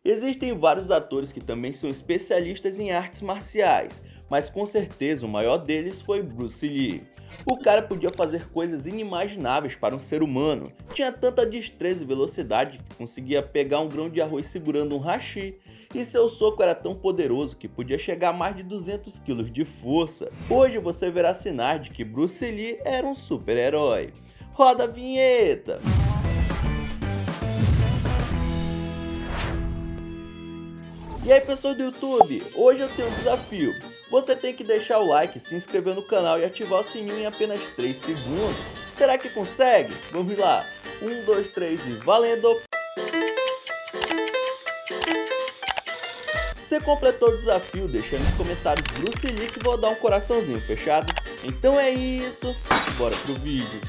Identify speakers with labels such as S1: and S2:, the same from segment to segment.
S1: Existem vários atores que também são especialistas em artes marciais, mas com certeza o maior deles foi Bruce Lee. O cara podia fazer coisas inimagináveis para um ser humano, tinha tanta destreza e velocidade que conseguia pegar um grão de arroz segurando um hashi, e seu soco era tão poderoso que podia chegar a mais de 200 kg de força. Hoje você verá sinais de que Bruce Lee era um super-herói. Roda a vinheta! E aí pessoal do YouTube, hoje eu tenho um desafio. Você tem que deixar o like, se inscrever no canal e ativar o sininho em apenas 3 segundos. Será que consegue? Vamos lá. 1, 2, 3 e valendo! Você completou o desafio, deixa nos comentários Bruce Lee que vou dar um coraçãozinho, fechado? Então é isso, bora pro vídeo.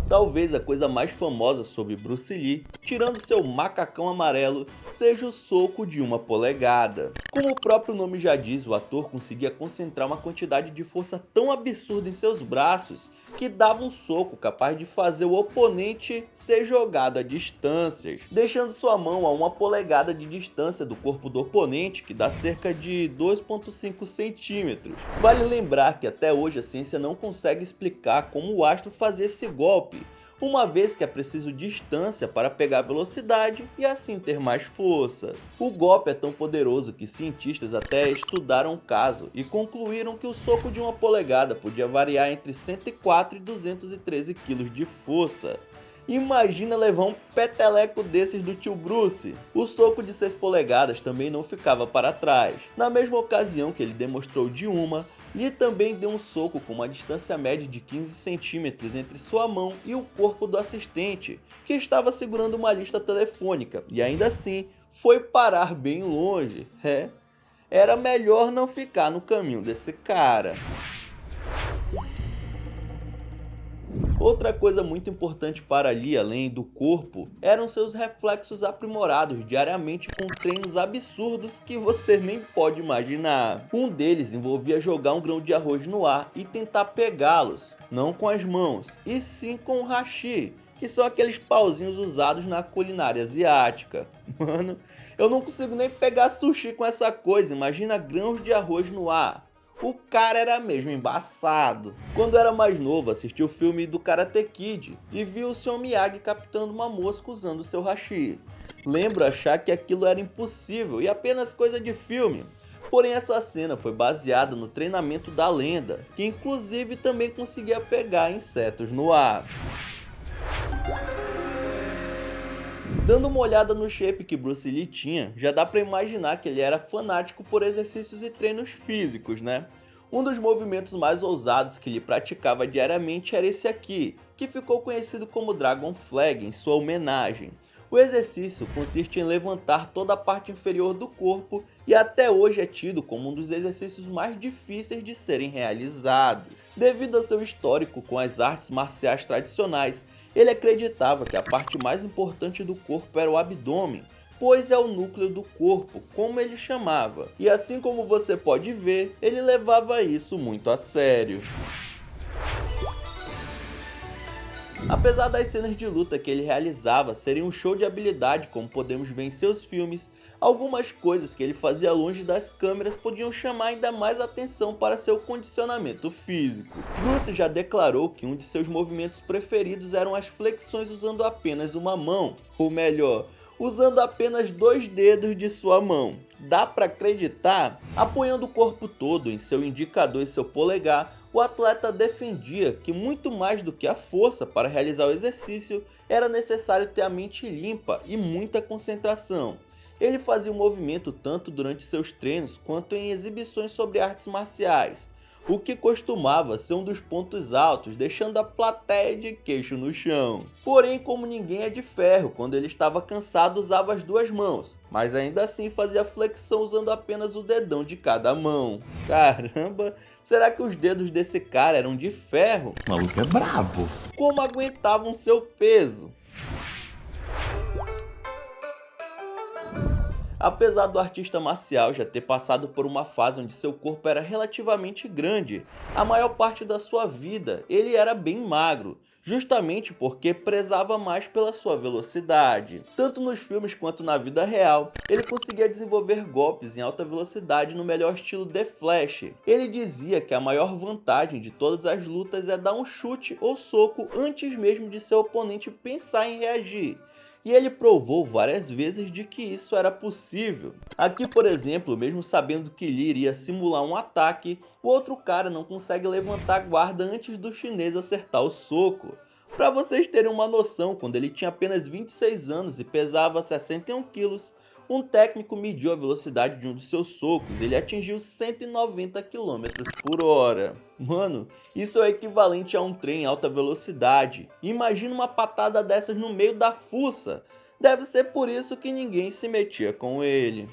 S1: Talvez a coisa mais famosa sobre Bruce Lee, tirando seu macacão amarelo, seja o soco de 1 polegada. Como o próprio nome já diz, o ator conseguia concentrar uma quantidade de força tão absurda em seus braços que dava um soco capaz de fazer o oponente ser jogado a distâncias, deixando sua mão a 1 polegada de distância do corpo do oponente, que dá cerca de 2,5 centímetros. Vale lembrar que até hoje a ciência não consegue explicar como o astro fazia esse golpe, uma vez que é preciso distância para pegar velocidade e assim ter mais força. O golpe é tão poderoso que cientistas até estudaram o caso e concluíram que o soco de 1 polegada podia variar entre 104 e 213 kg de força. Imagina levar um peteleco desses do tio Bruce. O soco de 6 polegadas também não ficava para trás. Na mesma ocasião que ele demonstrou de 1, Lee também deu um soco com uma distância média de 15 centímetros entre sua mão e o corpo do assistente, que estava segurando uma lista telefônica, e ainda assim foi parar bem longe. Era melhor não ficar no caminho desse cara. Outra coisa muito importante para Lee, além do corpo, eram seus reflexos aprimorados diariamente com treinos absurdos que você nem pode imaginar. Um deles envolvia jogar um grão de arroz no ar e tentar pegá-los, não com as mãos, e sim com o hashi, que são aqueles pauzinhos usados na culinária asiática. Mano, eu não consigo nem pegar sushi com essa coisa, imagina grãos de arroz no ar. O cara era mesmo embaçado. Quando era mais novo, assisti o filme do Karate Kid e vi o Sr. Miyagi captando uma mosca usando seu hashi. Lembro achar que aquilo era impossível e apenas coisa de filme. Porém essa cena foi baseada no treinamento da lenda, que inclusive também conseguia pegar insetos no ar. Dando uma olhada no shape que Bruce Lee tinha, já dá pra imaginar que ele era fanático por exercícios e treinos físicos, né? Um dos movimentos mais ousados que ele praticava diariamente era esse aqui, que ficou conhecido como Dragon Flag em sua homenagem. O exercício consiste em levantar toda a parte inferior do corpo e até hoje é tido como um dos exercícios mais difíceis de serem realizados. Devido a seu histórico com as artes marciais tradicionais, ele acreditava que a parte mais importante do corpo era o abdômen, pois é o núcleo do corpo, como ele chamava. E assim como você pode ver, ele levava isso muito a sério. Apesar das cenas de luta que ele realizava serem um show de habilidade como podemos ver em seus filmes, algumas coisas que ele fazia longe das câmeras podiam chamar ainda mais atenção para seu condicionamento físico. Bruce já declarou que um de seus movimentos preferidos eram as flexões usando apenas uma mão, ou melhor, usando apenas 2 dedos de sua mão. Dá para acreditar? Apoiando o corpo todo em seu indicador e seu polegar, o atleta defendia que muito mais do que a força para realizar o exercício, era necessário ter a mente limpa e muita concentração. Ele fazia o movimento tanto durante seus treinos quanto em exibições sobre artes marciais, o que costumava ser um dos pontos altos, deixando a plateia de queixo no chão. Porém, como ninguém é de ferro, quando ele estava cansado usava as 2 mãos, mas ainda assim fazia flexão usando apenas o dedão de cada mão. Caramba, será que os dedos desse cara eram de ferro?
S2: O maluco é brabo.
S1: Como aguentavam seu peso? Apesar do artista marcial já ter passado por uma fase onde seu corpo era relativamente grande, a maior parte da sua vida ele era bem magro, justamente porque prezava mais pela sua velocidade. Tanto nos filmes quanto na vida real, ele conseguia desenvolver golpes em alta velocidade no melhor estilo The Flash. Ele dizia que a maior vantagem de todas as lutas é dar um chute ou soco antes mesmo de seu oponente pensar em reagir. E ele provou várias vezes de que isso era possível. Aqui, por exemplo, mesmo sabendo que Lee iria simular um ataque, o outro cara não consegue levantar a guarda antes do chinês acertar o soco. Para vocês terem uma noção, quando ele tinha apenas 26 anos e pesava 61 quilos, um técnico mediu a velocidade de um dos seus socos e ele atingiu 190 km por hora. Mano, isso é equivalente a um trem em alta velocidade. Imagina uma patada dessas no meio da fuça. Deve ser por isso que ninguém se metia com ele.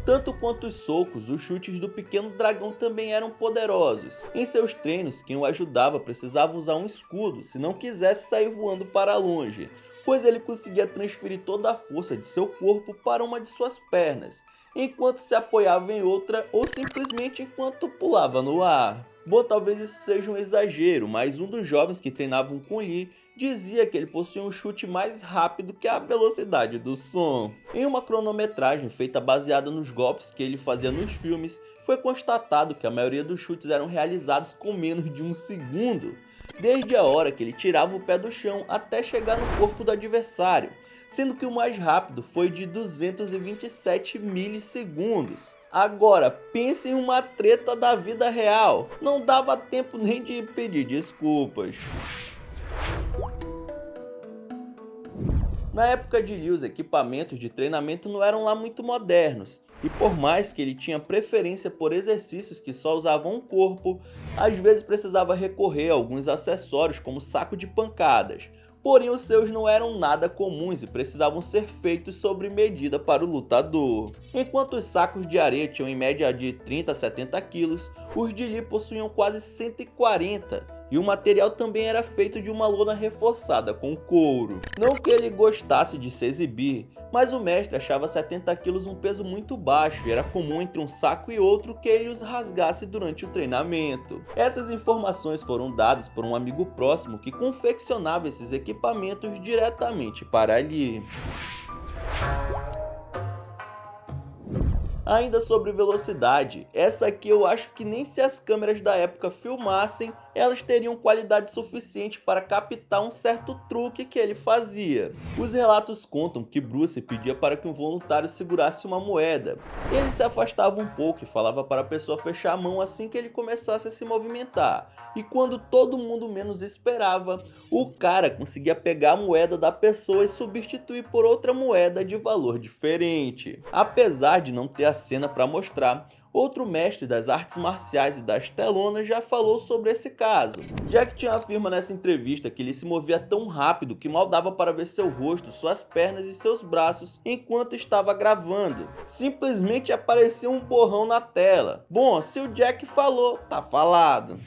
S1: Tanto quanto os socos, os chutes do pequeno dragão também eram poderosos. Em seus treinos, quem o ajudava precisava usar um escudo se não quisesse sair voando para longe, pois ele conseguia transferir toda a força de seu corpo para uma de suas pernas, enquanto se apoiava em outra ou simplesmente enquanto pulava no ar. Bom, talvez isso seja um exagero, mas um dos jovens que treinavam com Lee dizia que ele possuía um chute mais rápido que a velocidade do som. Em uma cronometragem feita baseada nos golpes que ele fazia nos filmes, foi constatado que a maioria dos chutes eram realizados com menos de um segundo, desde a hora que ele tirava o pé do chão até chegar no corpo do adversário, sendo que o mais rápido foi de 227 milissegundos. Agora, pense em uma treta da vida real, não dava tempo nem de pedir desculpas. Na época de Lee, os equipamentos de treinamento não eram lá muito modernos, e por mais que ele tinha preferência por exercícios que só usavam o corpo, às vezes precisava recorrer a alguns acessórios como saco de pancadas, porém os seus não eram nada comuns e precisavam ser feitos sobre medida para o lutador. Enquanto os sacos de areia tinham em média de 30 a 70 quilos, os de Lee possuíam quase 140, e o material também era feito de uma lona reforçada com couro. Não que ele gostasse de se exibir, mas o mestre achava 70 quilos um peso muito baixo e era comum entre um saco e outro que ele os rasgasse durante o treinamento. Essas informações foram dadas por um amigo próximo que confeccionava esses equipamentos diretamente para Lee. Ainda sobre velocidade, essa aqui eu acho que nem se as câmeras da época filmassem, elas teriam qualidade suficiente para captar um certo truque que ele fazia. Os relatos contam que Bruce pedia para que um voluntário segurasse uma moeda. Ele se afastava um pouco e falava para a pessoa fechar a mão assim que ele começasse a se movimentar. E quando todo mundo menos esperava, o cara conseguia pegar a moeda da pessoa e substituir por outra moeda de valor diferente. Apesar de não ter a cena para mostrar, outro mestre das artes marciais e das telonas já falou sobre esse caso. Jack Chan afirma nessa entrevista que ele se movia tão rápido que mal dava para ver seu rosto, suas pernas e seus braços enquanto estava gravando. Simplesmente aparecia um borrão na tela. Bom, se o Jack falou, tá falado.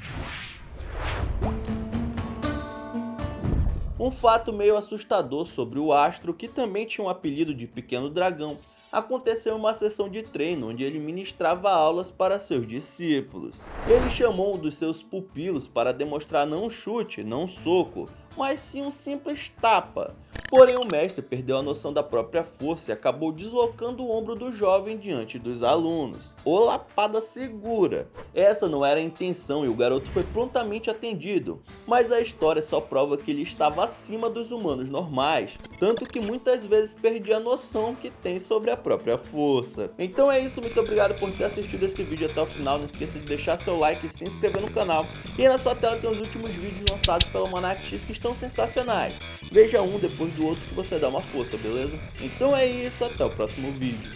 S1: Um fato meio assustador sobre o astro, que também tinha um apelido de Pequeno Dragão, aconteceu em uma sessão de treino onde ele ministrava aulas para seus discípulos. Ele chamou um dos seus pupilos para demonstrar não um chute, não um soco, mas sim um simples tapa. Porém, o mestre perdeu a noção da própria força e acabou deslocando o ombro do jovem diante dos alunos. Ô lapada segura! Essa não era a intenção e o garoto foi prontamente atendido, mas a história só prova que ele estava acima dos humanos normais, tanto que muitas vezes perdia a noção que tem sobre a própria força. Então é isso, muito obrigado por ter assistido esse vídeo até o final, não esqueça de deixar seu like e se inscrever no canal. E aí na sua tela tem os últimos vídeos lançados pelo Almanac X que estão sensacionais. Veja um depois do outro que você dá uma força, beleza? Então é isso, até o próximo vídeo.